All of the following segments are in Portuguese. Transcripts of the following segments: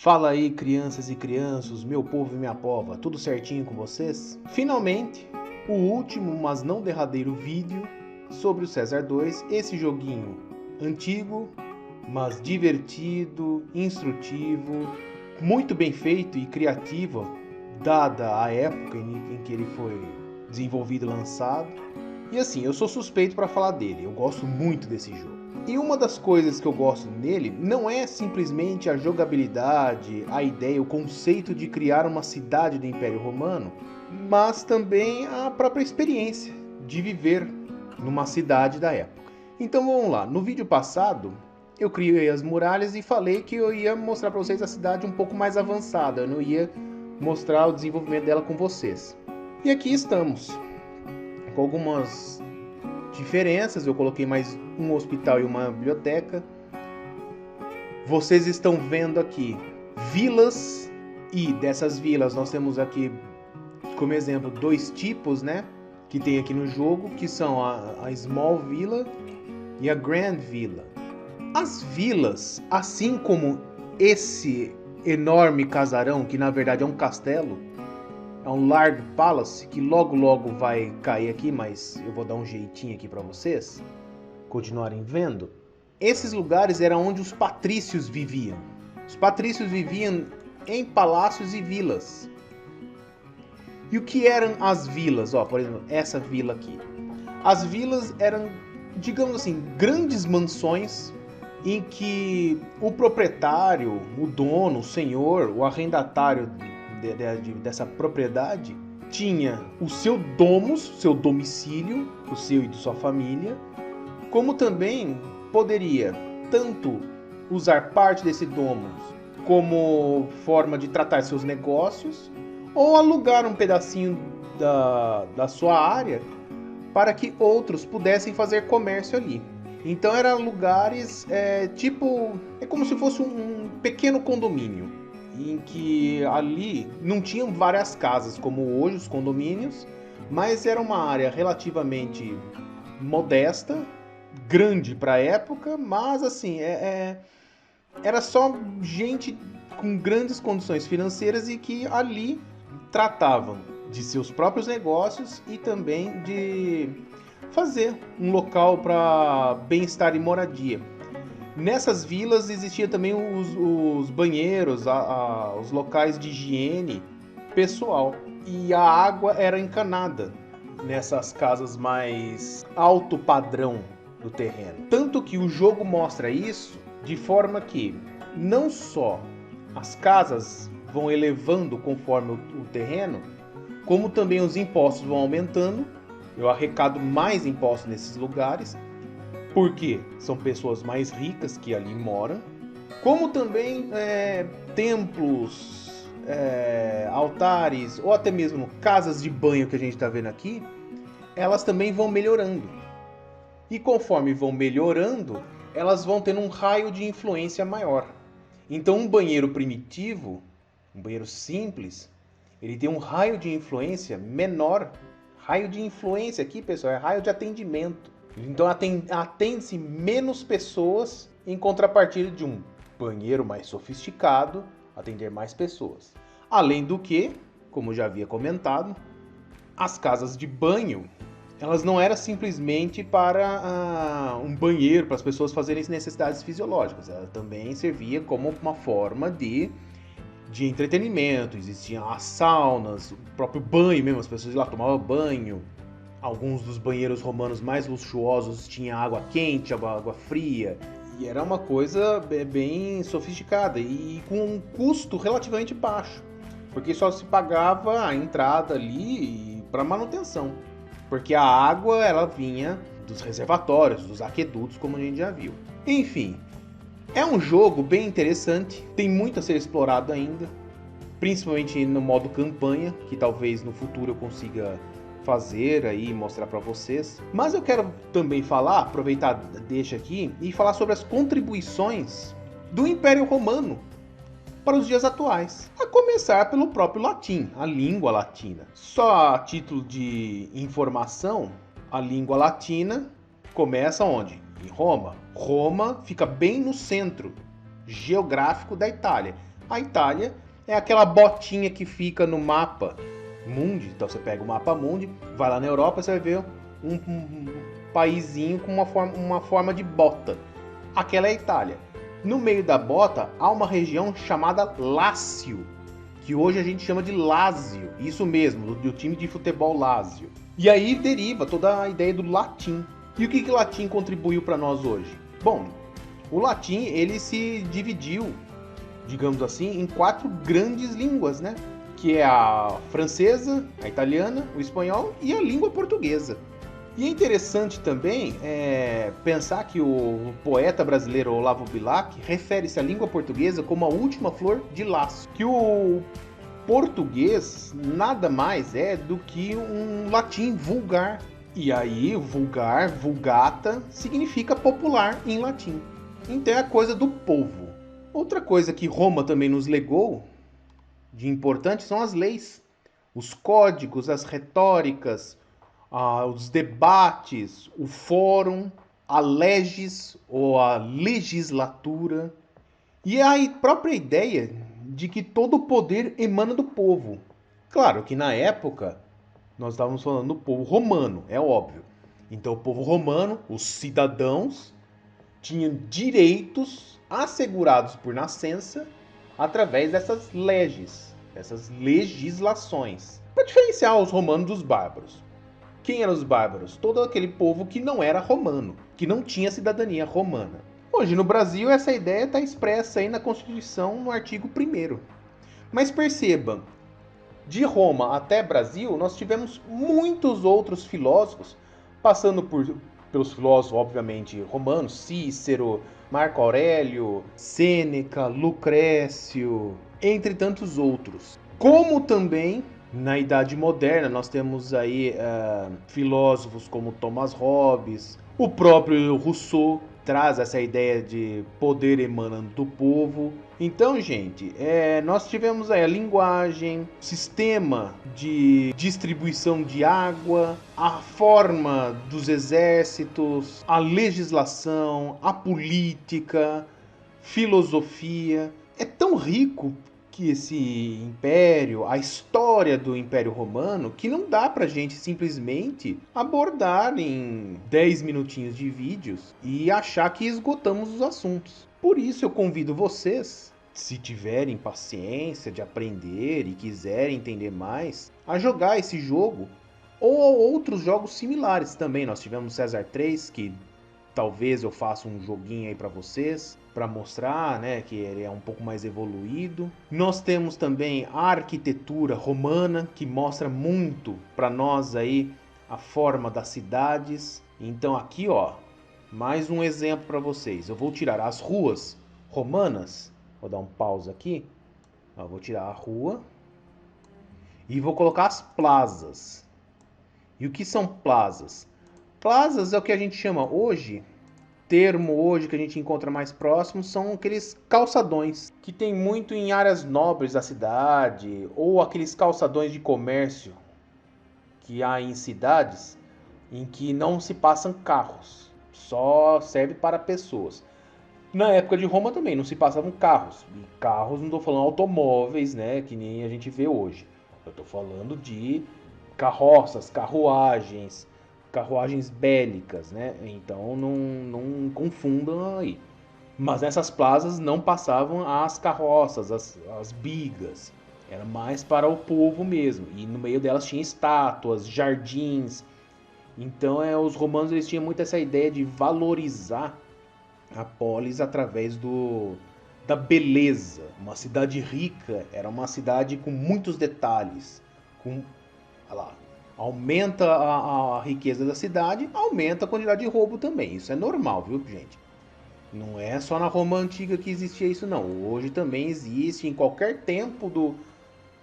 Fala aí, crianças e crianças, meu povo e minha pova, tudo certinho com vocês? Finalmente, o último, mas não derradeiro vídeo sobre o César 2, esse joguinho antigo, mas divertido, instrutivo, muito bem feito e criativo, dada a época em que ele foi desenvolvido e lançado. E assim, eu sou suspeito para falar dele, eu gosto muito desse jogo. E uma das coisas que eu gosto nele não é simplesmente a jogabilidade, a ideia, o conceito de criar uma cidade do Império Romano, mas também a própria experiência de viver numa cidade da época. Então vamos lá, no vídeo passado eu criei as muralhas e falei que eu ia mostrar para vocês a cidade um pouco mais avançada, eu não ia mostrar o desenvolvimento dela com vocês. E aqui estamos, com algumas diferenças, eu coloquei mais um hospital e uma biblioteca. Vocês estão vendo aqui vilas, e dessas vilas nós temos aqui como exemplo dois tipos, né, que tem aqui no jogo, que são a Small Villa e a Grand Villa. As vilas, assim como esse enorme casarão, que na verdade é um castelo, é um Large Palace, que logo vai cair aqui, mas eu vou dar um jeitinho aqui para vocês continuarem vendo. Esses lugares eram onde os patrícios viviam. Os patrícios viviam em palácios e vilas. E o que eram as vilas? Ó, por exemplo, essa vila aqui. As vilas eram, digamos assim, grandes mansões em que o proprietário, o dono, o senhor, o arrendatário dessa propriedade tinha o seu domus, seu domicílio, o seu e de sua família, como também poderia tanto usar parte desse domus como forma de tratar seus negócios, ou alugar um pedacinho da sua área para que outros pudessem fazer comércio ali. Então eram lugares é como se fosse um pequeno condomínio, em que ali não tinham várias casas como hoje os condomínios, mas era uma área relativamente modesta, grande para a época, mas assim, era só gente com grandes condições financeiras e que ali tratavam de seus próprios negócios e também de fazer um local para bem-estar e moradia. Nessas vilas existia também os banheiros, os locais de higiene pessoal. E a água era encanada nessas casas mais alto padrão do terreno. Tanto que o jogo mostra isso de forma que não só as casas vão elevando conforme o terreno, como também os impostos vão aumentando. Eu arrecado mais impostos nesses lugares, porque são pessoas mais ricas que ali moram, como também templos, altares ou até mesmo casas de banho que a gente está vendo aqui, elas também vão melhorando. E conforme vão melhorando, elas vão tendo um raio de influência maior. Então um banheiro primitivo, um banheiro simples, ele tem um raio de influência menor. Raio de influência aqui, pessoal, é raio de atendimento. Então atende-se menos pessoas em contrapartida de um banheiro mais sofisticado, atender mais pessoas. Além do que, como já havia comentado, as casas de banho, elas não eram simplesmente para um banheiro, para as pessoas fazerem necessidades fisiológicas. Ela também servia como uma forma de entretenimento. Existiam as saunas, o próprio banho mesmo, as pessoas lá tomavam banho. Alguns dos banheiros romanos mais luxuosos tinham água quente, água fria. E era uma coisa bem sofisticada e com um custo relativamente baixo. Porque só se pagava a entrada ali para manutenção. Porque a água ela vinha dos reservatórios, dos aquedutos, como a gente já viu. Enfim, é um jogo bem interessante, tem muito a ser explorado ainda. Principalmente no modo campanha, que talvez no futuro eu consiga fazer aí, mostrar para vocês. Mas eu quero também falar, aproveitar deixa aqui, e falar sobre as contribuições do Império Romano para os dias atuais. A começar pelo próprio latim, a língua latina. Só a título de informação, a língua latina começa onde? Em Roma. Roma fica bem no centro geográfico da Itália. A Itália é aquela botinha que fica no mapa mundi. Então você pega o mapa mundi, vai lá na Europa, você vai ver um paizinho com uma forma de bota. Aquela é a Itália. No meio da bota há uma região chamada Lácio, que hoje a gente chama de Lazio. Isso mesmo, do time de futebol Lazio. E aí deriva toda a ideia do latim. E o que o latim contribuiu para nós hoje? Bom, o latim ele se dividiu, digamos assim, em 4 grandes línguas, né? Que é a francesa, a italiana, o espanhol e a língua portuguesa. E é interessante também pensar que o poeta brasileiro Olavo Bilac refere-se à língua portuguesa como a última flor de laço. Que o português nada mais é do que um latim vulgar. E aí, vulgar, vulgata, significa popular em latim. Então é a coisa do povo. Outra coisa que Roma também nos legou de importante são as leis. Os códigos, as retóricas, os debates, o fórum, a legis ou a legislatura e a própria ideia de que todo o poder emana do povo. Claro que na época nós estávamos falando do povo romano, é óbvio. Então o povo romano, os cidadãos, tinham direitos assegurados por nascença através dessas leges, dessas legislações, para diferenciar os romanos dos bárbaros. Quem eram os bárbaros? Todo aquele povo que não era romano, que não tinha cidadania romana. Hoje no Brasil essa ideia está expressa aí na Constituição no artigo 1º. Mas perceba, de Roma até Brasil nós tivemos muitos outros filósofos, passando pelos filósofos obviamente romanos, Cícero, Marco Aurélio, Sêneca, Lucrécio, entre tantos outros. Como também na Idade Moderna nós temos aí filósofos como Thomas Hobbes, o próprio Rousseau traz essa ideia de poder emanando do povo. Então, gente, nós tivemos aí a linguagem, sistema de distribuição de água, a forma dos exércitos, a legislação, a política, filosofia. É tão rico que esse império, a história do Império Romano, que não dá pra gente simplesmente abordar em 10 minutinhos de vídeos e achar que esgotamos os assuntos. Por isso eu convido vocês, se tiverem paciência de aprender e quiserem entender mais, a jogar esse jogo ou outros jogos similares também. Nós tivemos César 3, que talvez eu faça um joguinho aí para vocês, para mostrar, né, que ele é um pouco mais evoluído. Nós temos também a arquitetura romana, que mostra muito para nós aí a forma das cidades. Então aqui, ó, mais um exemplo para vocês. Eu vou tirar as ruas romanas. Vou dar um pause aqui. Eu vou tirar a rua e vou colocar as plazas. E o que são plazas? Plazas é o que a gente chama hoje, termo hoje que a gente encontra mais próximo, são aqueles calçadões, que tem muito em áreas nobres da cidade, ou aqueles calçadões de comércio que há em cidades em que não se passam carros, só serve para pessoas. Na época de Roma também não se passavam carros, e carros não estou falando automóveis, né, que nem a gente vê hoje. Eu estou falando de carroças, carruagens bélicas, né? Então não confundam aí. Mas nessas plazas não passavam as carroças, as bigas. Era mais para o povo mesmo. E no meio delas tinha estátuas, jardins. Então os romanos eles tinham muito essa ideia de valorizar a polis através da beleza. Uma cidade rica era uma cidade com muitos detalhes. Olha lá, aumenta a riqueza da cidade, aumenta a quantidade de roubo também. Isso é normal, viu, gente? Não é só na Roma Antiga que existia isso, não. Hoje também existe, em qualquer tempo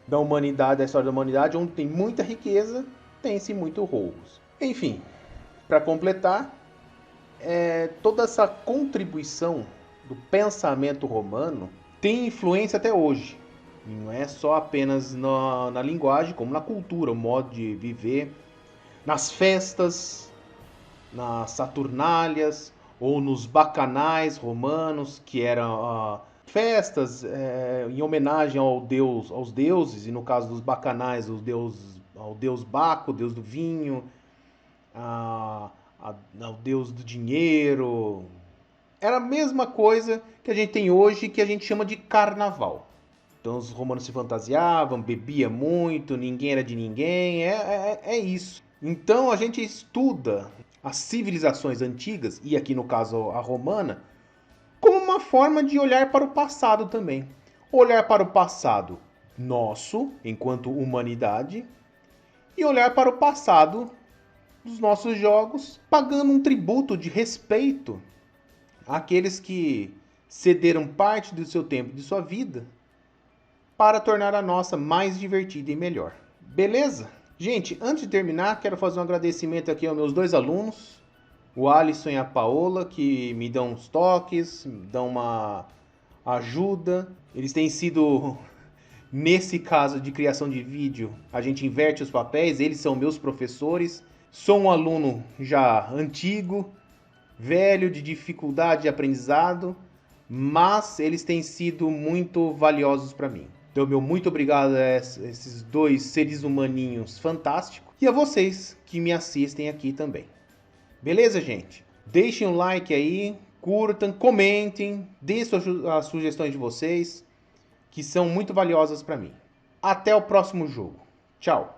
da humanidade, da história da humanidade, onde tem muita riqueza, tem-se muito roubos. Enfim, para completar, toda essa contribuição do pensamento romano tem influência até hoje. E não é só apenas na linguagem, como na cultura, o modo de viver, nas festas, nas saturnálias ou nos bacanais romanos, que eram festas em homenagem aos deuses, e no caso dos bacanais, ao deus Baco, deus do vinho, ao deus do dinheiro. Era a mesma coisa que a gente tem hoje, que a gente chama de carnaval. Então os romanos se fantasiavam, bebia muito, ninguém era de ninguém, é isso. Então a gente estuda as civilizações antigas, e aqui no caso a romana, como uma forma de olhar para o passado também. Olhar para o passado nosso, enquanto humanidade, e olhar para o passado dos nossos jogos, pagando um tributo de respeito àqueles que cederam parte do seu tempo e de sua vida para tornar a nossa mais divertida e melhor. Beleza? Gente, antes de terminar, quero fazer um agradecimento aqui aos meus 2 alunos, o Alisson e a Paola, que me dão uns toques, me dão uma ajuda. Eles têm sido, nesse caso de criação de vídeo, a gente inverte os papéis, eles são meus professores. Sou um aluno já antigo, velho, de dificuldade de aprendizado, mas eles têm sido muito valiosos para mim. Então, meu muito obrigado a esses 2 seres humaninhos fantásticos e a vocês que me assistem aqui também. Beleza, gente? Deixem um like aí, curtam, comentem, deem as sugestões de vocês, que são muito valiosas para mim. Até o próximo jogo. Tchau!